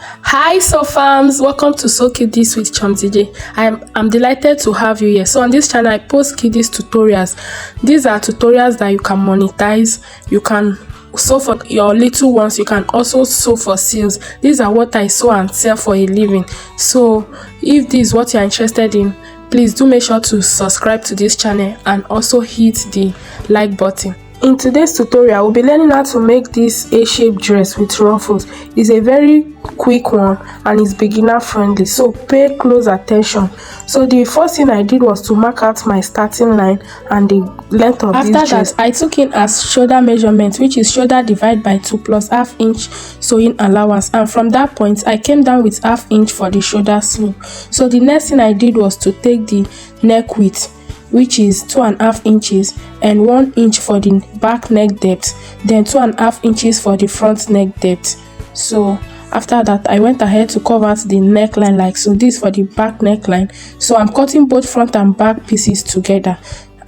Hi, so fams, welcome to So Kiddies with Chomzy J. I'm delighted to have you here. So on this channel, I post kiddies tutorials. These are tutorials that you can monetize. You can sew for your little ones. You can also sew for sales. These are what I sew and sell for a living. So if this is what you are interested in, please do make sure to subscribe to this channel and also hit the like button. In today's tutorial, we'll be learning how to make this A-shaped dress with ruffles. It's a very quick one and it's beginner friendly, so pay close attention. So the first thing I did was to mark out my starting line and the length of this dress. After that, I took in as shoulder measurement, which is shoulder divided by 2 plus ½ inch sewing allowance, and from that point I came down with ½ inch for the shoulder slope. So the next thing I did was to take the neck width, which is 2½ inches, and 1 inch for the back neck depth, then 2½ inches for the front neck depth. So after that, I went ahead to cover the neckline like so. This for the back neckline. So I'm cutting both front and back pieces together.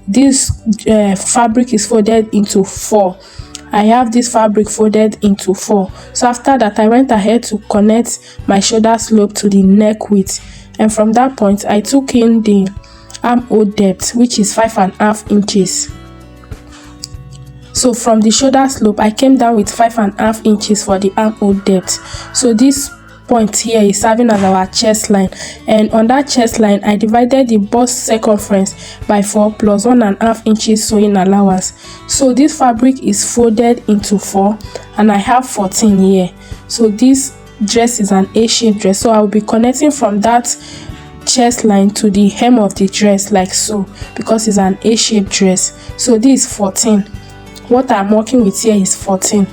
This fabric is folded into 4. I have this fabric folded into 4. So after that, I went ahead to connect my shoulder slope to the neck width, and from that point I took in the armhole depth, which is 5½ inches. So from the shoulder slope, I came down with 5½ inches for the armhole depth. So this point here is serving as our chest line, and on that chest line I divided the bust circumference by 4 plus 1½ inches sewing allowance. So this fabric is folded into 4 and I have 14 here. So this dress is an A-shaped dress, so I will be connecting from that chest line to the hem of the dress like so, because it's an A-shaped dress. So this is 14. What I'm working with here is 14.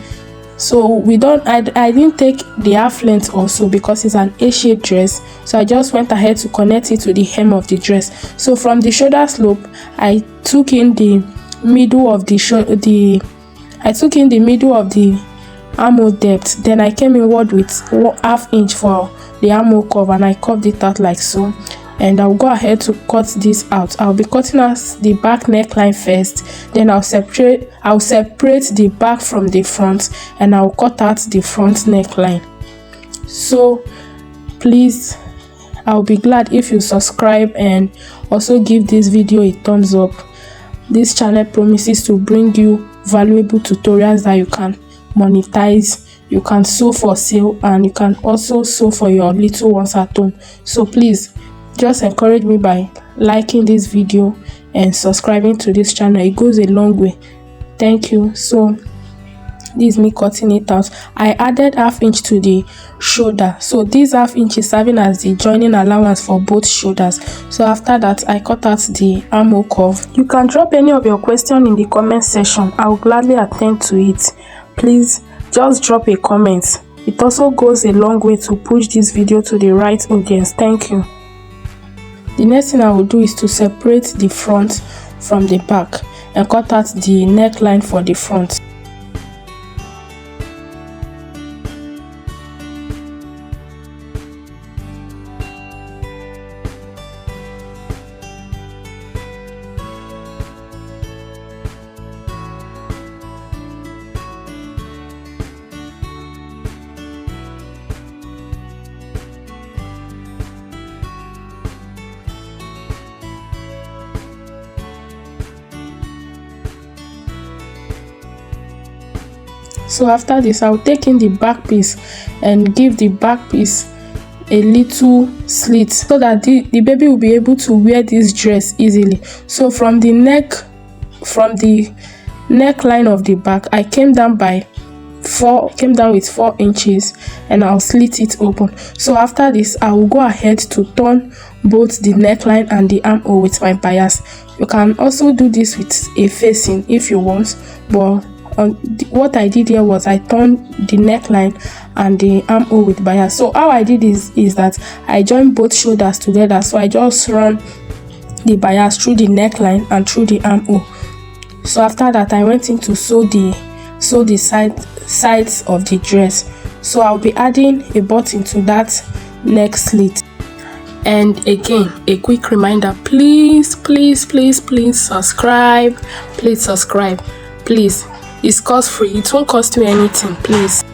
So I didn't take the half length also because it's an A-shaped dress, so I just went ahead to connect it to the hem of the dress. So from the shoulder slope, I took in the middle of the armhole depth, then I came inward with ½ inch for the armhole curve and I curved it out like so. And I'll go ahead to cut this out. I'll be cutting out the back neckline first, then I'll separate the back from the front, and I'll cut out the front neckline. So please, I'll be glad if you subscribe and also give this video a thumbs up. This channel promises to bring you valuable tutorials that you can monetize, you can sew for sale, and you can also sew for your little ones at home. So please just encourage me by liking this video and subscribing to this channel. It goes a long way. Thank you. So this is me cutting it out. I added ½ inch to the shoulder, so this ½ inch is serving as the joining allowance for both shoulders. So after that, I cut out the armhole curve. You can drop any of your question in the comment section. I will gladly attend to it. Please just drop a comment. It also goes a long way to push this video to the right audience. Thank you. The next thing I will do is to separate the front from the back and cut out the neckline for the front. So after this, I'll take in the back piece and give the back piece a little slit so that the baby will be able to wear this dress easily. So from the neckline of the back, I came down with 4 inches and I'll slit it open. So after this, I will go ahead to turn both the neckline and the armhole with my bias. You can also do this with a facing if you want, but what I did here was I turned the neckline and the armhole with bias. So how I did is that I joined both shoulders together. So I just run the bias through the neckline and through the armhole. So after that, I went in to sew the sides of the dress. So I'll be adding a button to that neck slit. And again, a quick reminder, please subscribe. Please, it's cost free. It won't cost you anything. Please.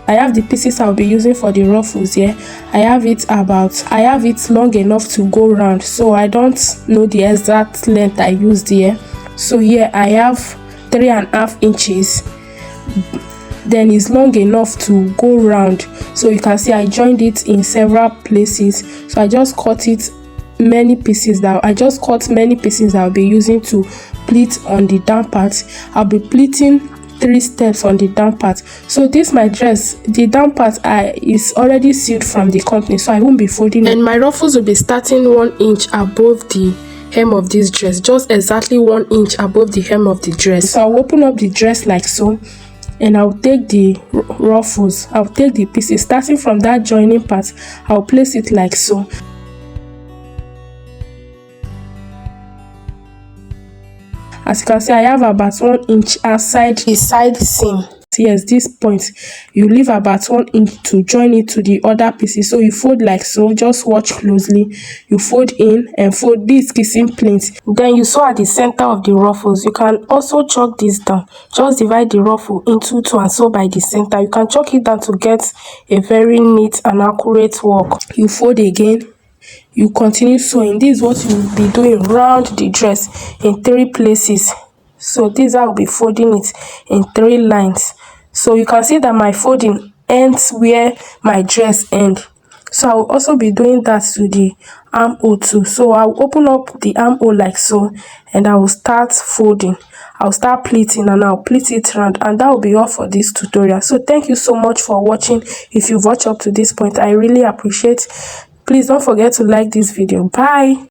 I have the pieces I'll be using for the ruffles here. I have it long enough to go round, so I don't know the exact length I used here. So here I have 3.5 inches, then it's long enough to go round. So you can see I joined it in several places. So I just cut many pieces that I'll be using to pleat on the down part. I'll be pleating 3 steps on the down part. So this my dress, the down part is already sealed from the company, so I won't be folding it. And my ruffles will be starting 1 inch above the hem of this dress, just exactly 1 inch above the hem of the dress. So I'll open up the dress like so, and I'll take the ruffles, I'll take the pieces starting from that joining part. I'll place it like so. As you can see, I have about 1 inch outside the side seam. Yes, this point you leave about 1 inch to join it to the other pieces. So you fold like so, just watch closely. You fold in and fold, these kissing planes. Then you sew at the center of the ruffles. You can also chalk this down, just divide the ruffle into 2 and sew by the center. You can chalk it down to get a very neat and accurate work. You fold again, you continue sewing. This is what you will be doing round the dress in 3 places. So this is how I'll be folding it in 3 lines. So you can see that my folding ends where my dress ends. So I'll also be doing that to the armhole too. So I'll open up the armhole like so, and I will start folding. I'll start pleating and I'll pleat it round, and that will be all for this tutorial. So thank you so much for watching. If you've watched up to this point, I really appreciate. Please don't forget to like this video. Bye.